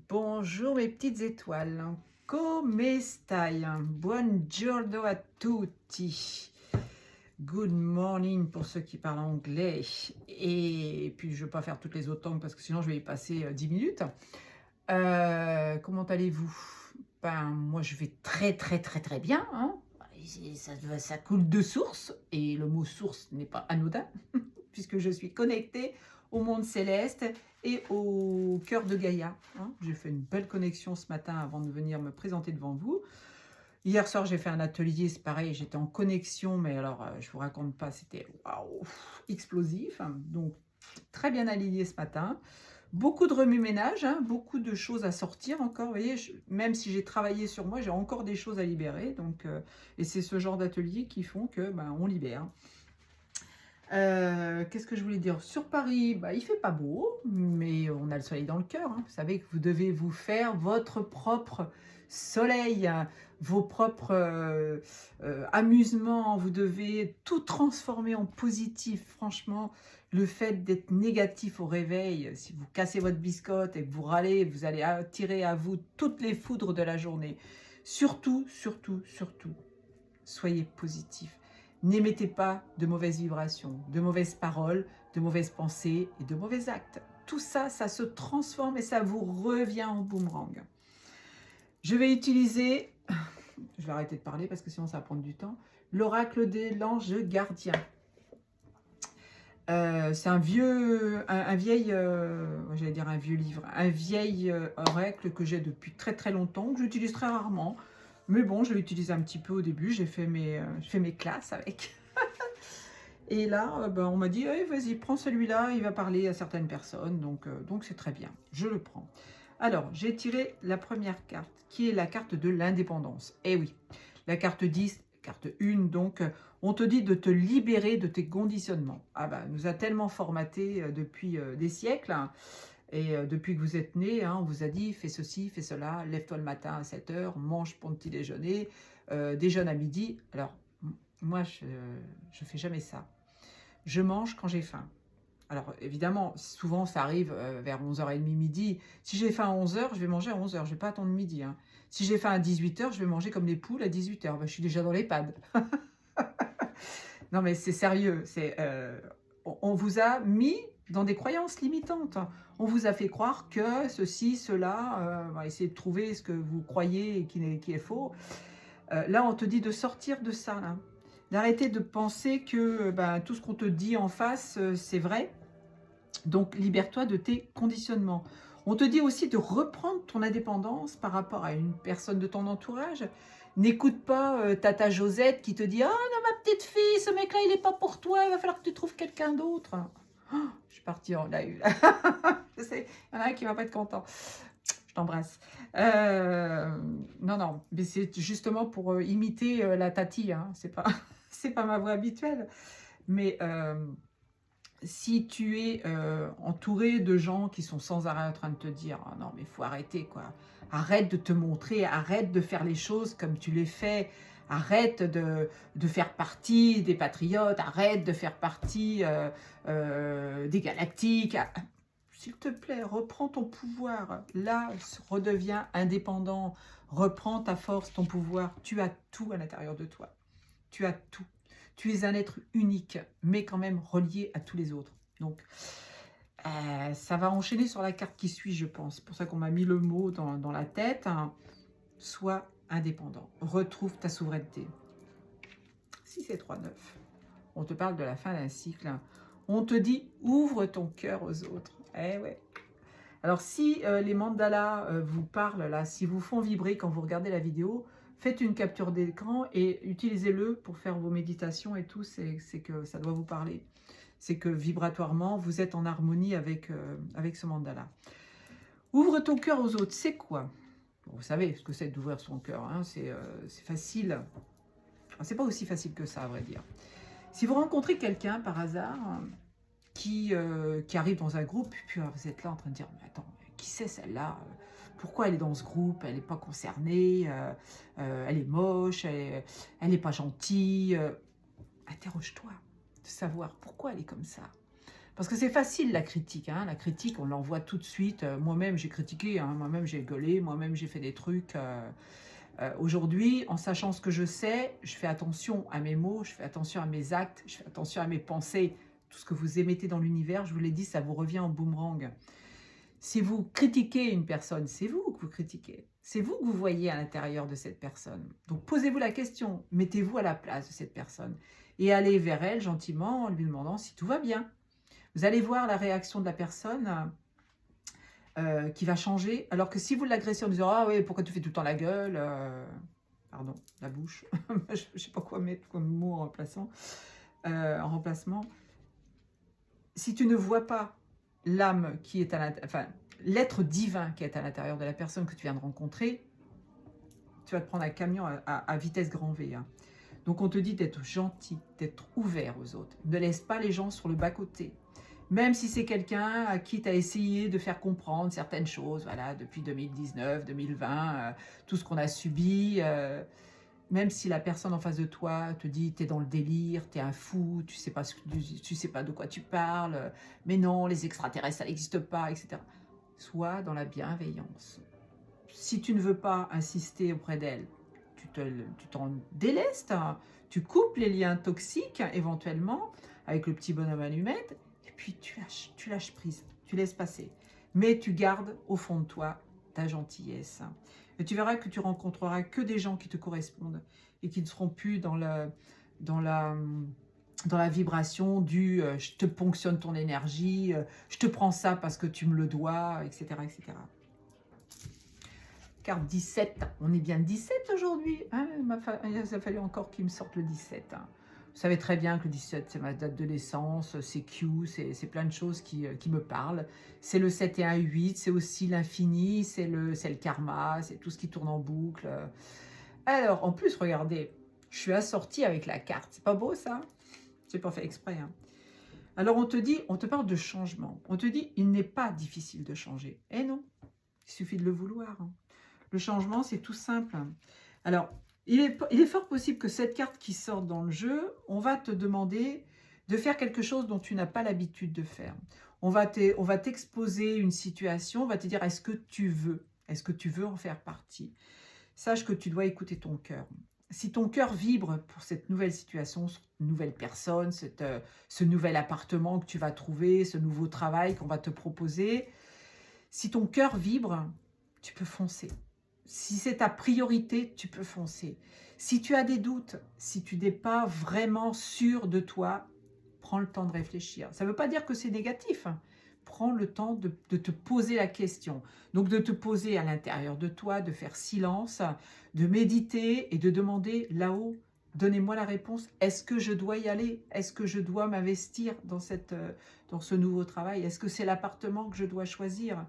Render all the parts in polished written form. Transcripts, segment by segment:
Bonjour mes petites étoiles, come stai? Buongiorno a tutti. Good morning pour ceux qui parlent anglais. Et puis je ne vais pas faire toutes les autres langues parce que sinon je vais y passer 10 minutes. Comment allez-vous? Ben moi je vais très bien, hein. Ça coule de source et le mot source n'est pas anodin puisque je suis connectée au monde céleste et au cœur de Gaïa, hein. J'ai fait une belle connexion ce matin avant de venir me présenter devant vous. Hier soir, j'ai fait un atelier, c'est pareil, j'étais en connexion, mais alors, je vous raconte pas, c'était waouh, explosif, hein. Donc, très bien aligné ce matin. Beaucoup de remue-ménage, hein, beaucoup de choses à sortir encore. Vous voyez, même si j'ai travaillé sur moi, j'ai encore des choses à libérer. Donc, et c'est ce genre d'atelier qui font que ben, on libère. Qu'est-ce que je voulais dire? Sur Paris, bah, il fait pas beau, mais on a le soleil dans le cœur, hein. Vous savez que vous devez vous faire votre propre soleil, hein, vos propres amusements. Vous devez tout transformer en positif. Franchement, le fait d'être négatif au réveil, si vous cassez votre biscotte et que vous râlez, vous allez attirer à vous toutes les foudres de la journée. Surtout, soyez positif. N'émettez pas de mauvaises vibrations, de mauvaises paroles, de mauvaises pensées et de mauvais actes. Tout ça, ça se transforme et ça vous revient en boomerang. Je vais utiliser, je vais arrêter de parler parce que sinon ça va prendre du temps, l'oracle de l'ange gardien. C'est un vieil, j'allais dire un vieux livre, un vieil oracle que j'ai depuis très longtemps, que j'utilise très rarement. Mais bon, je l'ai utilisé un petit peu au début, j'ai fait mes classes avec. Et là, ben, on m'a dit, hey, vas-y, prends celui-là, il va parler à certaines personnes, donc c'est très bien, je le prends. Alors, j'ai tiré la première carte, qui est la carte de l'indépendance. Eh oui, la carte 10, carte 1, donc, on te dit de te libérer de tes conditionnements. Ah ben, nous a tellement formaté depuis des siècles, hein, et depuis que vous êtes né, hein, on vous a dit, fais ceci, fais cela, lève-toi le matin à 7 heures, mange ton petit déjeuner, déjeune à midi. Alors, moi, je ne fais jamais ça. Je mange quand j'ai faim. Alors, évidemment, souvent, ça arrive vers 11h30, midi. Si j'ai faim à 11h, je vais manger à 11h. Je ne vais pas attendre midi, hein. Si j'ai faim à 18h, je vais manger comme les poules à 18h. Ben, je suis déjà dans l'EHPAD. Non, mais c'est sérieux. On vous a mis dans des croyances limitantes. On vous a fait croire que ceci, cela, on va essayer de trouver ce que vous croyez et qui est faux. Là, on te dit de sortir de ça, là. D'arrêter de penser que ben, tout ce qu'on te dit en face, c'est vrai. Donc, libère-toi de tes conditionnements. On te dit aussi de reprendre ton indépendance par rapport à une personne de ton entourage. N'écoute pas Tata Josette qui te dit « Ah non, ma petite fille, ce mec-là, il n'est pas pour toi, il va falloir que tu trouves quelqu'un d'autre. Oh, » Je suis partie en live. Je sais, il y en a un qui ne va pas être content. Je t'embrasse. Non, mais c'est justement pour imiter la tati, hein. C'est pas ma voix habituelle. Mais si tu es entouré de gens qui sont sans arrêt en train de te dire « Oh non, mais il faut arrêter, quoi. Arrête de te montrer, arrête de faire les choses comme tu les fais. Arrête de faire partie des patriotes, arrête de faire partie des galactiques. » S'il te plaît, reprends ton pouvoir. Là, redeviens indépendant. Reprends ta force, ton pouvoir. Tu as tout à l'intérieur de toi. Tu as tout. Tu es un être unique, mais quand même relié à tous les autres. Donc, ça va enchaîner sur la carte qui suit, je pense. C'est pour ça qu'on m'a mis le mot dans la tête, hein. Sois indépendant. Retrouve ta souveraineté. 6 et 3, 9. On te parle de la fin d'un cycle. On te dit, ouvre ton cœur aux autres. Eh ouais. Alors, si les mandalas vous parlent, là, si vous font vibrer quand vous regardez la vidéo, faites une capture d'écran et utilisez-le pour faire vos méditations et tout, c'est que ça doit vous parler. C'est que vibratoirement, vous êtes en harmonie avec ce mandala. Ouvre ton cœur aux autres, c'est quoi? Bon, vous savez ce que c'est d'ouvrir son cœur, hein, c'est facile. C'est pas aussi facile que ça, à vrai dire. Si vous rencontrez quelqu'un par hasard qui arrive dans un groupe, puis vous êtes là en train de dire, mais attends, qui c'est celle-là? Pourquoi elle est dans ce groupe? Elle n'est pas concernée, elle est moche, elle n'est pas gentille. Interroge-toi de savoir pourquoi elle est comme ça. Parce que c'est facile la critique, hein. La critique, on l'envoie tout de suite. Moi-même, j'ai critiqué, hein. Moi-même, j'ai gueulé, moi-même, j'ai fait des trucs. Aujourd'hui, en sachant ce que je sais, je fais attention à mes mots, je fais attention à mes actes, je fais attention à mes pensées. Tout ce que vous émettez dans l'univers, je vous l'ai dit, ça vous revient en boomerang. Si vous critiquez une personne, c'est vous que vous critiquez. C'est vous que vous voyez à l'intérieur de cette personne. Donc posez-vous la question, mettez-vous à la place de cette personne et allez vers elle gentiment en lui demandant si tout va bien. Vous allez voir la réaction de la personne qui va changer. Alors que si vous l'agressez en disant « Ah oui, pourquoi tu fais tout le temps la gueule pardon, la bouche. Je ne sais pas quoi mettre comme mot en remplacement. Si tu ne vois pas l'âme qui est à l'intérieur, enfin, l'être divin qui est à l'intérieur de la personne que tu viens de rencontrer, tu vas te prendre un camion à vitesse grand V. Hein. Donc on te dit d'être gentil, d'être ouvert aux autres. Ne laisse pas les gens sur le bas-côté. Même si c'est quelqu'un à qui tu as essayé de faire comprendre certaines choses, voilà, depuis 2019, 2020, tout ce qu'on a subi, même si la personne en face de toi te dit « t'es dans le délire, t'es un fou, tu sais pas de quoi tu parles, mais non, les extraterrestres, ça n'existe pas, etc. » Sois dans la bienveillance. Si tu ne veux pas insister auprès d'elle, tu t'en délestes, hein, tu coupes les liens toxiques éventuellement avec le petit bonhomme allumette, et puis tu lâches prise, tu laisses passer. Mais tu gardes au fond de toi ta gentillesse. Et tu verras que tu rencontreras que des gens qui te correspondent et qui ne seront plus dans la vibration du je te ponctionne ton énergie, je te prends ça parce que tu me le dois, etc. etc. Carte 17, on est bien 17 aujourd'hui, hein, il a fallu encore qu'il me sorte le 17. Hein. Vous savez très bien que le 17, c'est ma date de naissance, c'est Q, c'est plein de choses qui me parlent. C'est le 7 et 1, 8, c'est aussi l'infini, c'est le karma, c'est tout ce qui tourne en boucle. Alors, en plus, regardez, je suis assortie avec la carte. C'est pas beau, ça? C'est pas fait exprès. Hein. Alors, on te parle de changement. On te dit, il n'est pas difficile de changer. Eh non, il suffit de le vouloir. Hein. Le changement, c'est tout simple. Alors, il est fort possible que cette carte qui sort dans le jeu, on va te demander de faire quelque chose dont tu n'as pas l'habitude de faire. On va t'exposer une situation, on va te dire, est-ce que tu veux? Est-ce que tu veux en faire partie? Sache que tu dois écouter ton cœur. Si ton cœur vibre pour cette nouvelle situation, cette nouvelle personne, ce nouvel appartement que tu vas trouver, ce nouveau travail qu'on va te proposer, si ton cœur vibre, tu peux foncer. Si c'est ta priorité, tu peux foncer. Si tu as des doutes, si tu n'es pas vraiment sûr de toi, prends le temps de réfléchir. Ça ne veut pas dire que c'est négatif. Hein. Prends le temps de te poser la question. Donc de te poser à l'intérieur de toi, de faire silence, de méditer et de demander là-haut, donnez-moi la réponse. Est-ce que je dois y aller? Est-ce que je dois m'investir dans ce nouveau travail? Est-ce que c'est l'appartement que je dois choisir?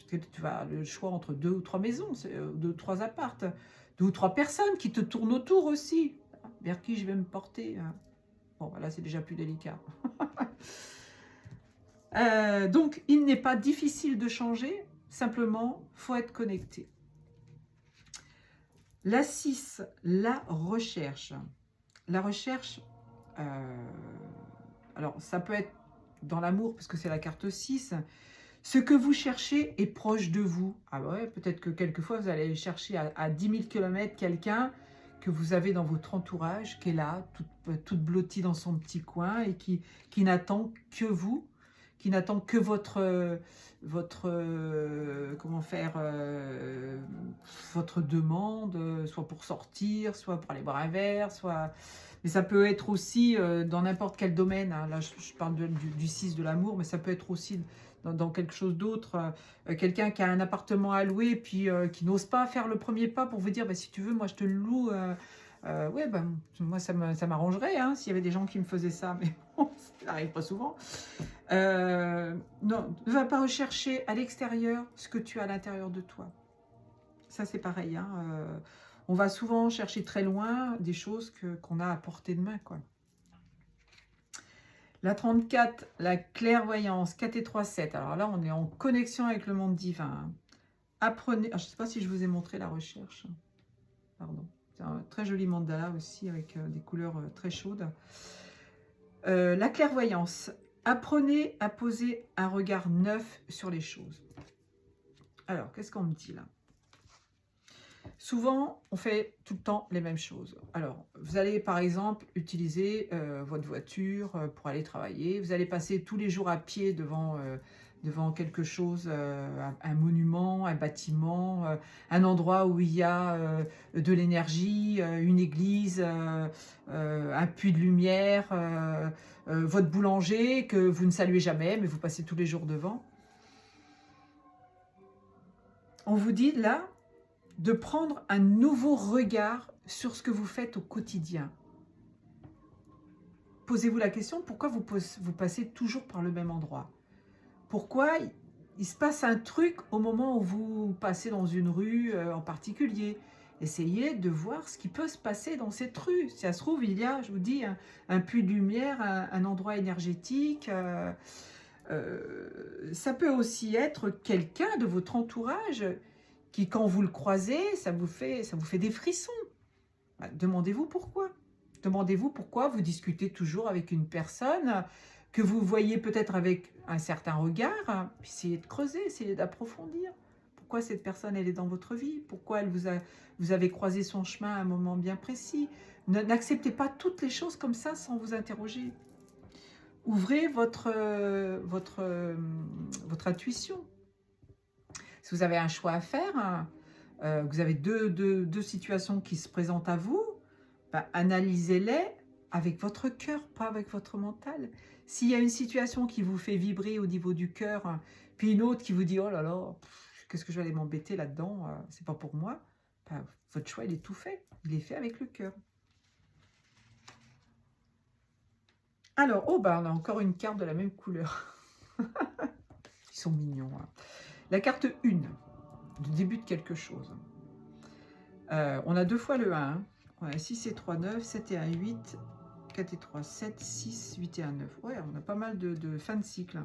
Que tu as le choix entre 2 ou 3 maisons, 2 ou 3 appartes, 2 ou 3 personnes qui te tournent autour aussi. Vers qui je vais me porter? Bon, là, c'est déjà plus délicat. Donc, il n'est pas difficile de changer, simplement, il faut être connecté. La 6, la recherche. La recherche, alors, ça peut être dans l'amour, parce que c'est la carte 6, ce que vous cherchez est proche de vous. Ah ouais, peut-être que quelquefois, vous allez chercher à 10 000 km quelqu'un que vous avez dans votre entourage, qui est là, toute blottie dans son petit coin et qui n'attend que vous, qui n'attend que votre demande, soit pour sortir, soit pour aller boire un verre, soit... Mais ça peut être aussi dans n'importe quel domaine. Hein. Là, je parle du 6 de l'amour, mais ça peut être aussi dans quelque chose d'autre. Quelqu'un qui a un appartement à louer, puis qui n'ose pas faire le premier pas pour vous dire, bah, si tu veux, moi, je te le loue. Ouais, bah, moi, ça m'arrangerait hein, s'il y avait des gens qui me faisaient ça. Mais bon, ça n'arrive pas souvent. Non, ne va pas rechercher à l'extérieur ce que tu as à l'intérieur de toi. Ça, c'est pareil. Hein, on va souvent chercher très loin des choses qu'on a à portée de main, quoi. La 34, la clairvoyance, 4 et 3, 7. Alors là, on est en connexion avec le monde divin. Apprenez... je ne sais pas si je vous ai montré la recherche. Pardon. C'est un très joli mandala aussi, avec des couleurs très chaudes. La clairvoyance. Apprenez à poser un regard neuf sur les choses. Alors, qu'est-ce qu'on me dit là? Souvent, on fait tout le temps les mêmes choses. Alors, vous allez par exemple utiliser votre voiture pour aller travailler. Vous allez passer tous les jours à pied devant quelque chose, un monument, un bâtiment, un endroit où il y a de l'énergie, une église, un puits de lumière, votre boulanger que vous ne saluez jamais, mais vous passez tous les jours devant. On vous dit là de prendre un nouveau regard sur ce que vous faites au quotidien. Posez-vous la question, pourquoi vous passez toujours par le même endroit? Pourquoi il se passe un truc au moment où vous passez dans une rue en particulier? Essayez de voir ce qui peut se passer dans cette rue. Si ça se trouve, il y a, je vous dis, un puits de lumière, un endroit énergétique. Ça peut aussi être quelqu'un de votre entourage qui, quand vous le croisez, ça vous fait des frissons. Demandez-vous pourquoi. Demandez-vous pourquoi vous discutez toujours avec une personne que vous voyez peut-être avec un certain regard. Essayez de creuser, essayez d'approfondir. Pourquoi cette personne, elle est dans votre vie? Pourquoi vous avez croisé son chemin à un moment bien précis? N'acceptez pas toutes les choses comme ça sans vous interroger. Ouvrez votre intuition. Si vous avez un choix à faire, vous avez deux situations qui se présentent à vous, analysez-les avec votre cœur, pas avec votre mental. S'il y a une situation qui vous fait vibrer au niveau du cœur, puis une autre qui vous dit « Oh là là, qu'est-ce que je vais aller m'embêter là-dedans, c'est pas pour moi », votre choix, il est tout fait. Il est fait avec le cœur. Alors, on a encore une carte de la même couleur. Ils sont mignons. Hein. La carte 1, le début de quelque chose. On a 2 fois le 1. Hein. On a 6 et 3, 9, 7 et 1, 8, 4 et 3, 7, 6, 8 et 1, 9. Ouais, on a pas mal de fin de cycle.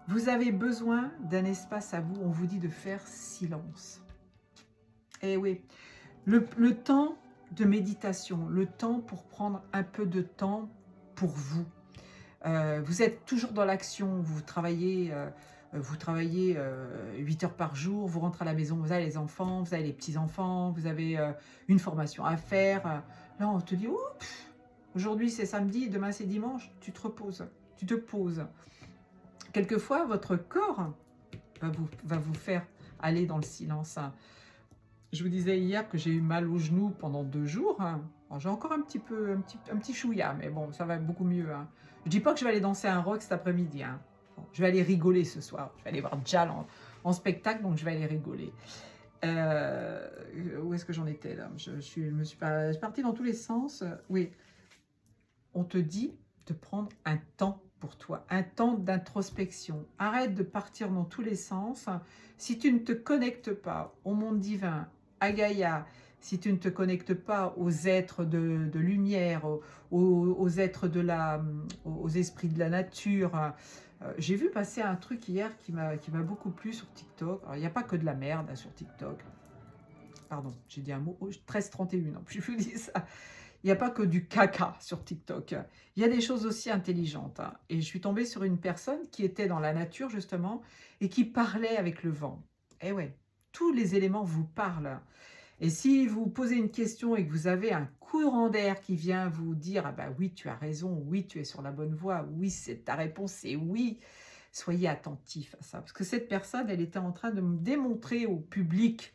Vous avez besoin d'un espace à vous. On vous dit de faire silence. Eh oui, le temps de méditation, le temps pour prendre un peu de temps pour vous. Vous êtes toujours dans l'action, vous travaillez 8 heures par jour, vous rentrez à la maison, vous avez les enfants, vous avez les petits-enfants, vous avez une formation à faire. Là, on te dit, oh, aujourd'hui c'est samedi, demain c'est dimanche, tu te reposes, tu te poses. Quelquefois, votre corps va vous faire aller dans le silence. Je vous disais hier que j'ai eu mal au genou pendant 2 jours. J'ai encore un petit chouïa, mais bon, ça va beaucoup mieux. Hein. Je dis pas que je vais aller danser un rock cet après-midi. Hein. Bon, je vais aller rigoler ce soir. Je vais aller voir Jal en spectacle, donc je vais aller rigoler. Où est-ce que j'en étais là? Je suis partie dans tous les sens. Oui, on te dit de prendre un temps pour toi, un temps d'introspection. Arrête de partir dans tous les sens. Si tu ne te connectes pas au monde divin, à Gaïa, si tu ne te connectes pas aux êtres de lumière, aux êtres aux esprits de la nature. J'ai vu passer un truc hier qui m'a beaucoup plu sur TikTok. Alors, il n'y a pas que de la merde hein, sur TikTok. Pardon, j'ai dit un mot. 13h31, en plus je vous dis ça. Il n'y a pas que du caca sur TikTok. Il y a des choses aussi intelligentes. Hein. Et je suis tombée sur une personne qui était dans la nature, justement, et qui parlait avec le vent. Eh ouais, tous les éléments vous parlent. Et si vous posez une question et que vous avez un courant d'air qui vient vous dire « Ah ben oui, tu as raison, oui, tu es sur la bonne voie, oui, c'est ta réponse, c'est oui », soyez attentifs à ça. Parce que cette personne, elle était en train de me démontrer au public,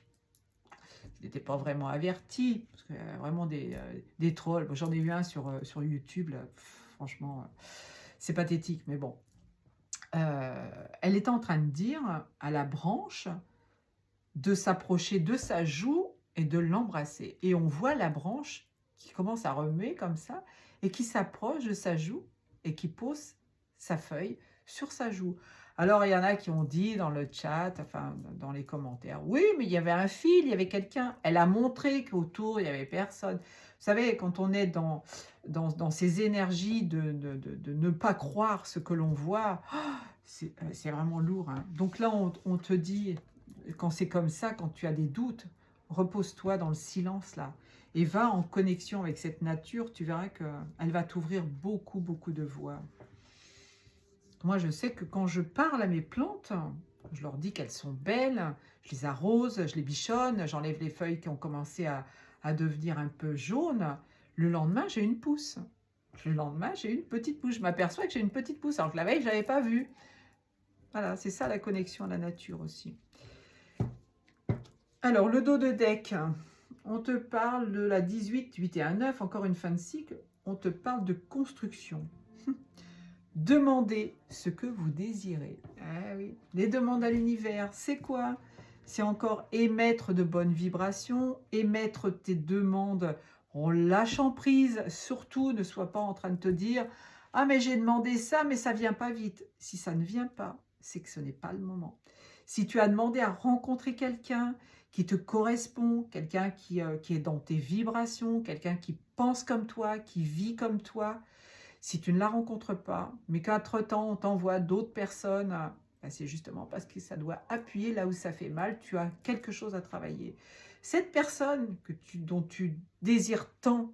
il n'était pas vraiment averti, parce qu'il y a vraiment des trolls. J'en ai eu un sur YouTube, là. Franchement, c'est pathétique, mais bon. Elle était en train de dire à la branche de s'approcher de sa joue et de l'embrasser. Et on voit la branche qui commence à remuer comme ça, et qui s'approche de sa joue, et qui pose sa feuille sur sa joue. Alors, il y en a qui ont dit dans le chat, enfin, dans les commentaires, oui, mais il y avait un fil, il y avait quelqu'un. Elle a montré qu'autour, il n'y avait personne. Vous savez, quand on est dans ces énergies de ne pas croire ce que l'on voit, c'est vraiment lourd. Hein. Donc là, on te dit, quand c'est comme ça, quand tu as des doutes, repose-toi dans le silence, là. Et va en connexion avec cette nature, tu verras qu'elle va t'ouvrir beaucoup, beaucoup de voies. Moi, je sais que quand je parle à mes plantes, je leur dis qu'elles sont belles, je les arrose, je les bichonne, j'enlève les feuilles qui ont commencé à devenir un peu jaunes. Le lendemain, j'ai une pousse. Le lendemain, j'ai une petite pousse. Je m'aperçois que j'ai une petite pousse, alors que la veille, je ne l'avais pas vue. Voilà, c'est ça la connexion à la nature aussi. Alors, le dos de deck, on te parle de la 18, 8 et 1, 9, encore une fin de cycle. On te parle de construction. Demandez ce que vous désirez. Ah oui, les demandes à l'univers, c'est quoi? C'est encore émettre de bonnes vibrations, émettre tes demandes en lâchant prise. Surtout, ne sois pas en train de te dire « Ah, mais j'ai demandé ça, mais ça ne vient pas vite. » Si ça ne vient pas, c'est que ce n'est pas le moment. Si tu as demandé à rencontrer quelqu'un qui te correspond, quelqu'un qui est dans tes vibrations, quelqu'un qui pense comme toi, qui vit comme toi, si tu ne la rencontres pas, mais qu'entre-temps, on t'envoie d'autres personnes, ben c'est justement parce que ça doit appuyer là où ça fait mal. Tu as quelque chose à travailler. Cette personne dont tu désires tant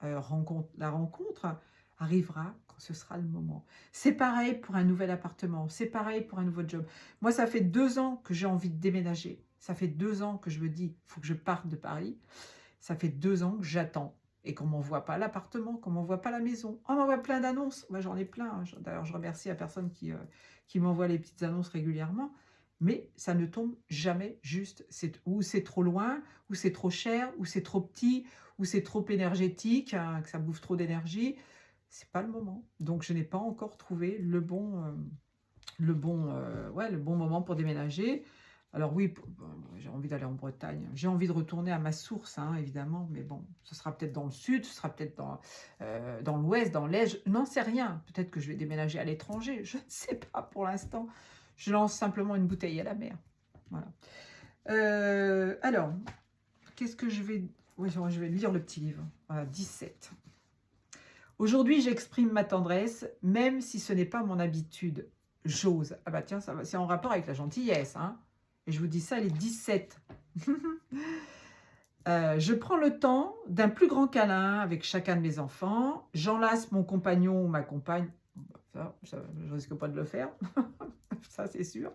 la rencontre arrivera quand ce sera le moment. C'est pareil pour un nouvel appartement. C'est pareil pour un nouveau job. Moi, ça fait 2 ans que j'ai envie de déménager. Ça fait 2 ans que je me dis, il faut que je parte de Paris. Ça fait 2 ans que j'attends. Et qu'on ne m'envoie pas l'appartement, qu'on ne m'envoie pas la maison. On m'envoie plein d'annonces. Moi, j'en ai plein. Hein. D'ailleurs, je remercie la personne qui m'envoie les petites annonces régulièrement. Mais ça ne tombe jamais juste. Ou c'est trop loin, ou c'est trop cher, ou c'est trop petit, ou c'est trop énergétique, hein, que ça bouffe trop d'énergie. C'est pas le moment. Donc, je n'ai pas encore trouvé le bon moment pour déménager. Alors oui, j'ai envie d'aller en Bretagne. J'ai envie de retourner à ma source, hein, évidemment. Mais bon, ce sera peut-être dans le sud, ce sera peut-être dans l'ouest, dans l'est. Je n'en sais rien. Peut-être que je vais déménager à l'étranger. Je ne sais pas pour l'instant. Je lance simplement une bouteille à la mer. Voilà. Alors, qu'est-ce que je vais... Oui, je vais lire le petit livre. Voilà, 17. Aujourd'hui, j'exprime ma tendresse, même si ce n'est pas mon habitude. J'ose. Ah bah tiens, c'est en rapport avec la gentillesse, hein. Et je vous dis ça, les 17. Je prends le temps d'un plus grand câlin avec chacun de mes enfants. J'enlace mon compagnon ou ma compagne. Ça, je ne risque pas de le faire. Ça, c'est sûr.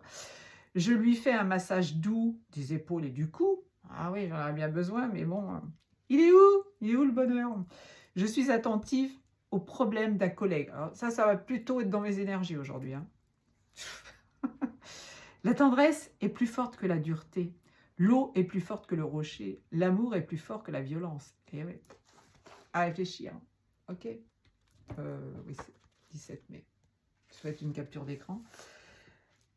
Je lui fais un massage doux des épaules et du cou. Ah oui, j'en ai bien besoin, mais bon. Il est où? Il est où le bonheur? Je suis attentive aux problèmes d'un collègue. Alors ça va plutôt être dans mes énergies aujourd'hui, hein. La tendresse est plus forte que la dureté. L'eau est plus forte que le rocher. L'amour est plus fort que la violence. Et oui, à réfléchir. Ok. Oui, c'est 17 mai. Je fais une capture d'écran.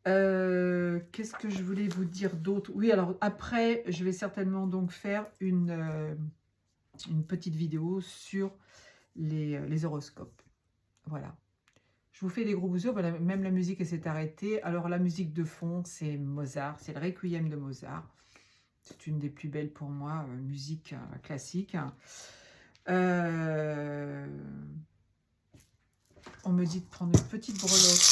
Qu'est-ce que je voulais vous dire d'autre? Oui, alors après, je vais certainement donc faire une petite vidéo sur les horoscopes. Voilà. Je vous fais des gros bisous. Voilà, même la musique s'est arrêtée. Alors la musique de fond, c'est Mozart, c'est le Requiem de Mozart. C'est une des plus belles pour moi, musique classique. On me dit de prendre une petite breloque.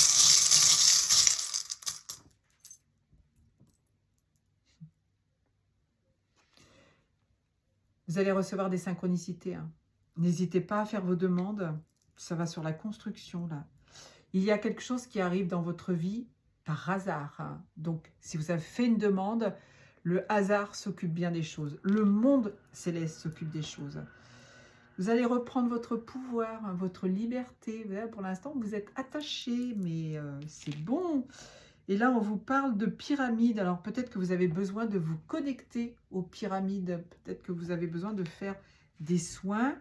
Vous allez recevoir des synchronicités, hein. N'hésitez pas à faire vos demandes. Ça va sur la construction, là. Il y a quelque chose qui arrive dans votre vie par hasard, hein. Donc, si vous avez fait une demande, le hasard s'occupe bien des choses. Le monde céleste s'occupe des choses. Vous allez reprendre votre pouvoir, hein, votre liberté. Pour l'instant, vous êtes attaché, mais c'est bon. Et là, on vous parle de pyramides. Alors, peut-être que vous avez besoin de vous connecter aux pyramides. Peut-être que vous avez besoin de faire des soins,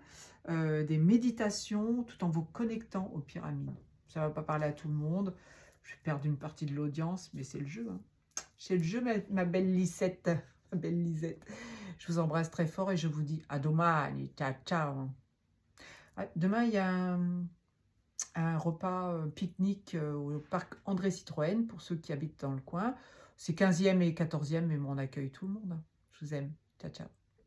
des méditations, tout en vous connectant aux pyramides. Ça ne va pas parler à tout le monde. Je vais perdre une partie de l'audience, mais c'est le jeu, hein. C'est le jeu, ma belle Lisette. Ma belle Lisette. Je vous embrasse très fort et je vous dis à domani. Ciao, ciao. Demain, il y a un repas pique-nique au parc André Citroën pour ceux qui habitent dans le coin. C'est 15e et 14e, mais on accueille tout le monde. Je vous aime. Ciao, ciao.